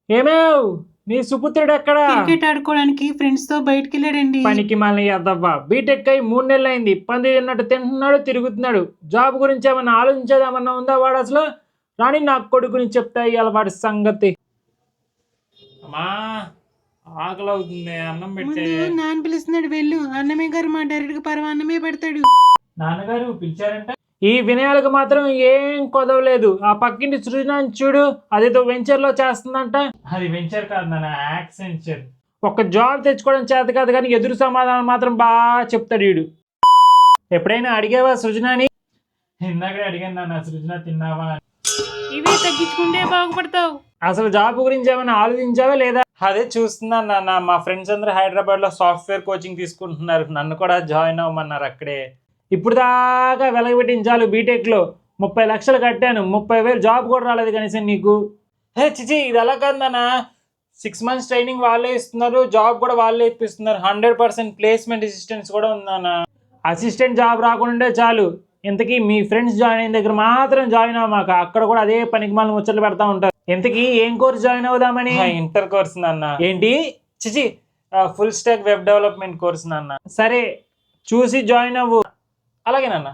ఏమేవ్ నీ సుపుత్రుడు ఎక్కడ? క్రికెట్ ఆడుకోవడానికి ఫ్రెండ్స్ తో బయటికి వెళ్ళాడండి. పనికి మళ్ళీ అద్దవ్వా బీటెక్ అయి 3 నెలలు అయింది. పంది తిన్నట్టు తింటున్నాడు, తిరుగుతున్నాడు. జాబ్ గురించి ఏమన్నా ఆలోచించేది ఏమన్నా ఉందా వాడు అసలు? రాని నా కొడుకుని చెప్తా ఇవాళ వాడి సంగతి. అమ్మా ఆకలి అవుతుంది, అన్నం పెట్టే. ముందు నాన్న పిలుస్తున్నాడు, వెళ్ళు. అన్నమే గారు మా డైరెక్ట్ గా అన్నమే పెడతాడు. నాన్నగారు పిలిచారంట. ఈ వినయాలకు మాత్రం ఏం కొదవలేదు. ఆ పక్కింటి సృజనాన్ని చూడు, అదేదో వెంచర్ లో చేస్తుందంట. అది వెంచర్ కాదు నాన్న, యాక్సెంచర్. ఒక జాబ్ తెచ్చుకోవడం చేత కాదు కానీ ఎదురు సమాధానం మాత్రం బాగా చెప్తాడు వీడు. ఎప్పుడైనా అడిగావా సృజనాని? ఇందాకడే అడిగాను నాన్న, సృజన తిన్నావా? ఇవే తగ్గించుకుంటే బాగుపడతావు. అసలు జాబ్ గురించి ఏమైనా ఆలోచించావా లేదా? అదే చూస్తున్నాను నాన్న. మా ఫ్రెండ్స్ అందరూ హైదరాబాద్ లో సాఫ్ట్వేర్ కోచింగ్ తీసుకుంటున్నారు, నన్ను కూడా జాయిన్ అవ్వమన్నారు అక్కడే. ఇప్పుడు దాకా వెలగబెట్టించాలు బీటెక్ లో 30 లక్షలు కట్టాను, 30,000 జాబ్ కూడా రాలేదు కనీసం నీకు. హే చిచి, ఇది ఎలా కాదు నాన్న. 6 months ట్రైనింగ్ వాళ్ళే ఇస్తున్నారు, జాబ్ కూడా వాళ్ళే ఇప్పిస్తున్నారు, 100% ప్లేస్మెంట్ అసిస్టెంట్స్ కూడా ఉందన్న. అసిస్టెంట్ జాబ్ రాకుండా చాలు. ఇంతకీ మీ ఫ్రెండ్స్ జాయిన్ అయిన దగ్గర మాత్రం జాయిన్ అవ్వమాక, అక్కడ కూడా అదే పనికి మళ్ళీ ముచ్చట్లు పెడతా ఉంటారు. ఇంతకీ ఏం కోర్స్ జాయిన్ అవుదామని? ఇంటర్ కోర్స్ నాన్న. ఏంటి చిచి? Full stock web development course నాన్న. సరే చూసి జాయిన్ అవ్వు. అలాగే నాన్న.